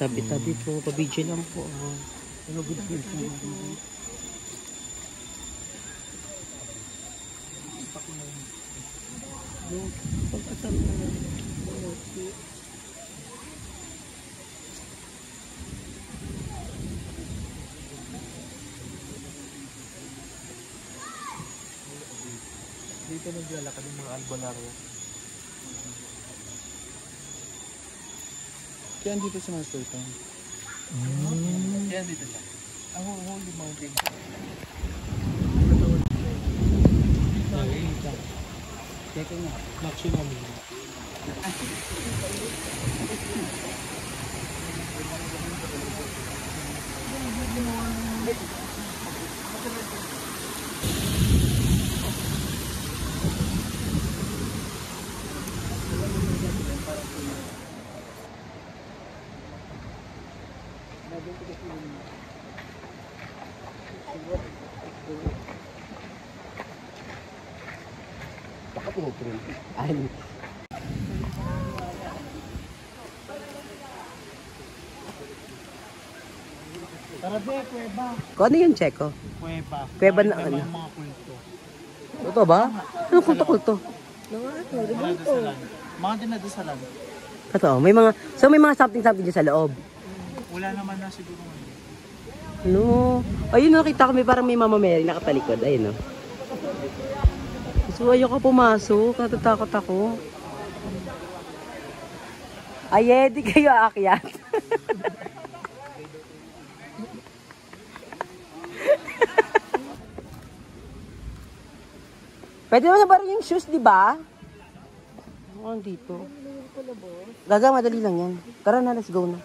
Tabi-tabi po, pabidyo lang po. Ano good po. Pagkasama na lang. Dito naglalakad yung mga albularyo. Kaya dito si Master Tom. Kaya dito siya. Ang Holy Mountain. Teka nga, maximum. Baka pumuprint. Ay. Tarabe, kuweba. Kung ano yun, Checo? Kuweba. Kuweba na ano? Mga kulto. Ito ba? Ano kulto-kulto? Mga dinadasalan. Ito, may mga, so may mga something-something dyan sa loob. Wala naman na siguro. Ano? Ayun, nakita ko may parang may Mama Mary nakatalikod. Ayun, no? So, ayoko pumasok. Natatakot ako. Ay, di kayo aakyat. Pwede naman na parang yung shoes, di ba? Oh, dito. Gaga, madali lang yan. Tara na, let's go na.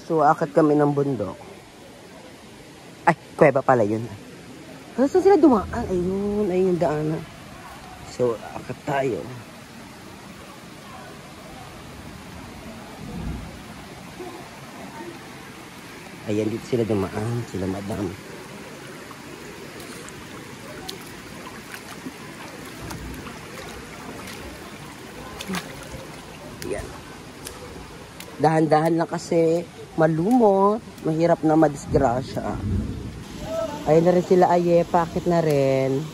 So, akit kami ng bundok. Ay, kuweba pala yun. Saan sila dumaan? Ayun, ayun yung daanan. So, akit tayo. Ayan, dito sila dumaan. Sila madam. Yan. Dahan-dahan lang kasi malumot. Mahirap na madisgrasya. Ayun na rin sila, Aye. Pakit na rin.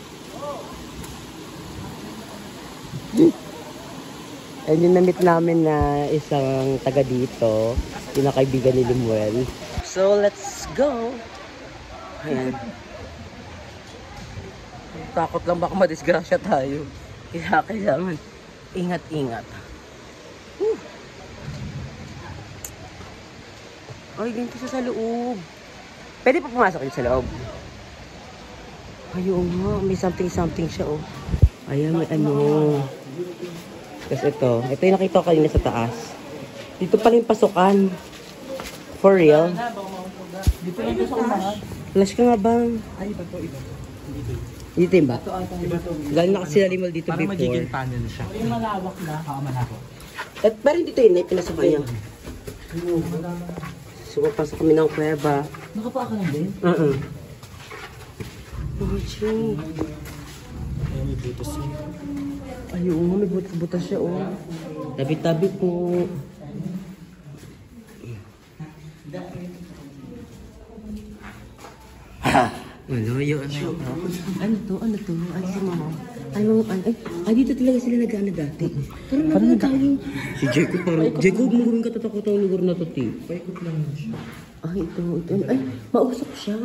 Ayun yung na-meet namin na isang taga dito. Pinakaibigan ni Limuel. So, let's go. Ayan. Takot lang baka madisgrasya tayo. Kaya kailangan ingat-ingat. Ay, ganito siya sa loob. Pwede pa pumasok yun sa loob. Ayun nga, may something siya, oh. Ayan, may ano. Tapos ito yung nakita ko kanina sa taas. Dito pala yung pasukan. For real. Dito lang sa unahan. Flash ka nga bang? Ay, iba to, iba. Dito yun ba? Iba to. Galing na kasi Limuel dito parang before. Parang magiging panel siya. Yung malawak na. Malawak. At parang dito yun, pinasok niya. So, papasok kami ng kuweba. Nakapaa ka lang din? Puchi. Ay, may butas yun. Ayun, may butas siya, oh. Tabi-tabi po. Ano yun? Ano to? Ay, si mama. Ay, dito talaga sila nag-ano dati. Parang tayo. Si Jacob parang, Jacob, munggurin ka tatakot ang lugar na to, ti. Paikot lang siya. Ay, ito. Ay, mausok siya.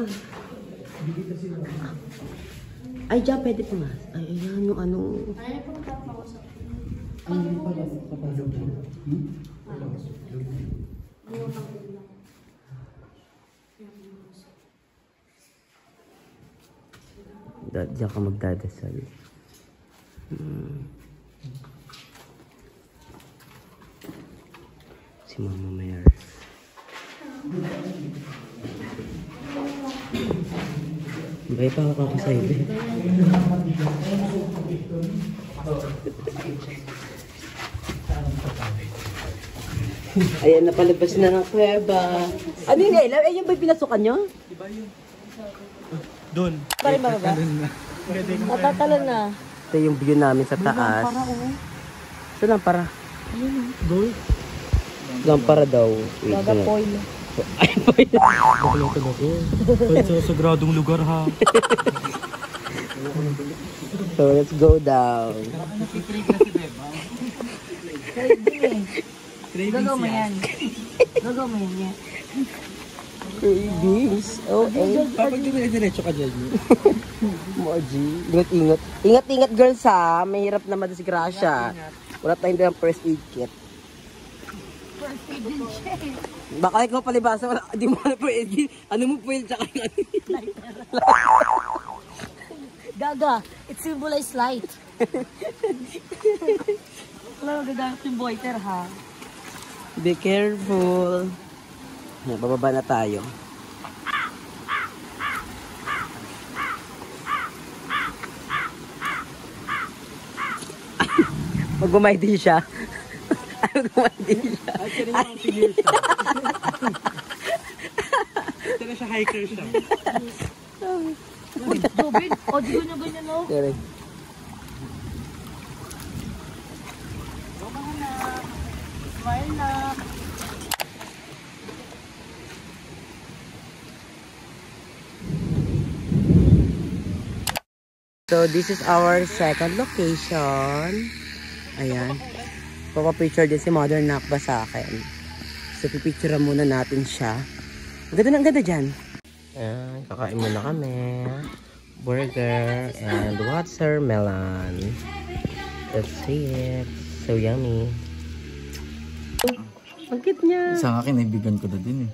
Ay, dyan, pwede pa nga. Ay, ayan yung ano. Ay, punta pa ako sa... Ay, hindi pa lang papasok siya. Diyan ka magdadasal. Si Mama Mary. Bay pa ako kakasay. Ayan, napalabas na ng kuweba. Ano yun, Ella? Ayun ba pinasukan nyo? Diba yun? Doon. Pari ba ba? Matatalon na. Ito yung view namin sa taas. Ito lang para. Doon. Lampara daw. Wait Gaga na. foil. Ay, foil. Bakulutan ako. Kahit sa sagradong lugar ha. So, let's go down. Gagaw mo yan. Gagaw mo yan. Cravings. Oh, Kapag di mo diretso ka dyan. Moji. Ingat-ingat. Ingat-ingat girls ha. Mahirap na madisgrasya. Wala tayong dalang first aid kit. First aid din siya eh. Baka ikaw palibasa, wala, di mo na first aid. Ano mo foil tsaka ano? Gaga, it symbolizes light. Wala magagamit yung boiter ha. Be careful. Yan, bababa na tayo. Pag bumaydi siya. Pag bumaydi siya. Actually, yung engineer siya. Actually, siya hiker siya. Dobin, o di ko na ganyan o. Correct. Smile na. So, this is our second location. Ayan. Papapicture din si Mother Nakba sa akin. So, pipicture muna natin siya. Ang ganda dyan. Ayan, kakain muna kami. Burger and watermelon. Let's see it. So yummy. Ang cute niya. Sa akin, naibigan ko na din eh.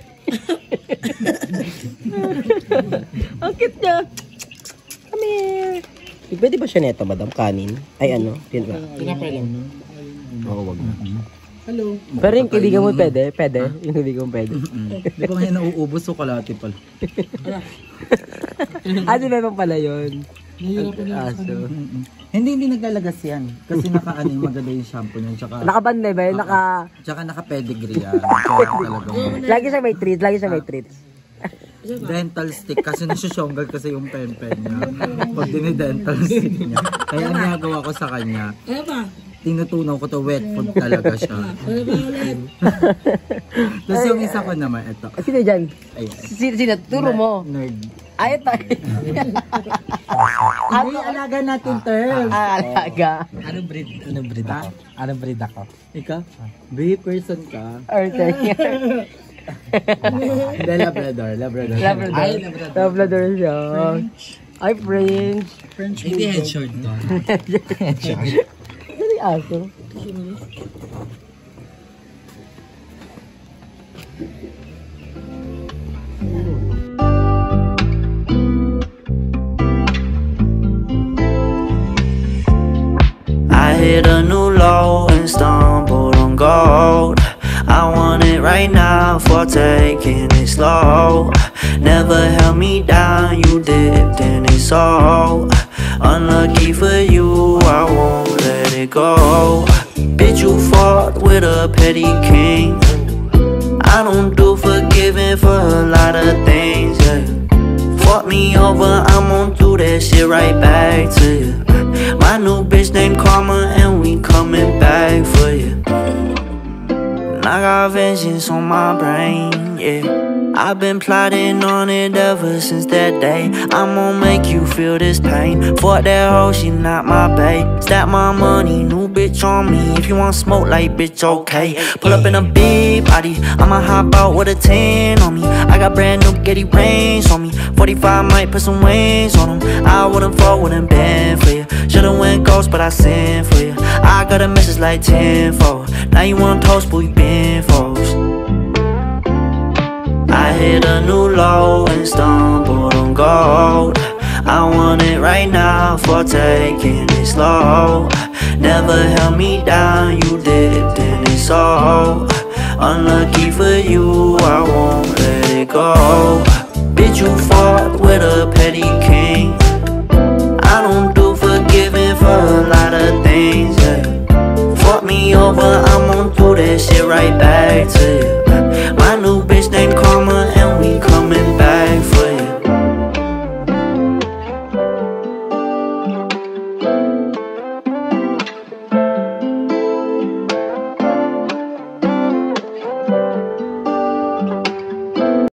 Ang cute niya. Come here. Pwede ba siya neto, madam? Kanin? Ay, ano? Yun ba? Pinapay lang. Oo, wag na. Hello. Pero yung kaibigan mo pwede? Pwede? Yung kaibigan mo pwede? Di ba ngayon nauubos o kalati pala? Di ba bang pala yun? Aso. Hindi naglalagas yan. Kasi naka-ano yung maganda yung shampoo niya. Tsaka, Nakabanday ba yun? tsaka naka-pedigree yan. Kaya talagang Lagi siya may treats. Lagi siya may treats. dental stick. Kasi nasusyonggal kasi yung pen-pen niya. Pag dinidental stick niya. Kaya ang ginagawa ko sa kanya, tinutunaw ko to wet food talaga siya. Tapos yung isa ko naman, ito. Sino dyan? Ayan. Sino? Turo mo. Nerd. Ay, ito. Hindi, alaga natin, Terl. Alaga. Anong breed ako? Anong breed ako? Ikaw? Bee person ka? Arthur. Hindi, Labrador. Labrador siya. Ay, French. Hindi headshort to. Ano yung aso? I hit a new low and stumbled on gold. I want it right now for taking it slow. Never held me down, you dipped in it so unlucky for you, I won't let it go. Bitch, you fought with a petty king. I don't do forgiving for a lot of things, yeah. Fuck me over, I'm gon' do that shit right back to you. My new bitch named Karma and we coming back for you. And I got vengeance on my brain, yeah. I've been plotting on it ever since that day. I'm gon' make you feel this pain. Fuck that hoe, she not my bae. Stack my money, new bitch on me. If you want smoke like bitch, okay. Pull up in a big body, I'ma hop out with a 10 on me. I got brand new Getty range on me. 45 might put some wings on them. I wouldn't fall, wouldn't bend for you. Should've went ghost, but I sent for you. I got a message like 10-4. Now you want toast, but we been folks. I hit a new low and stumbled on gold. I want it right now for taking it slow. Never held me down, you dipped in it so unlucky for you, I won't let it go. Bitch, you fought with a petty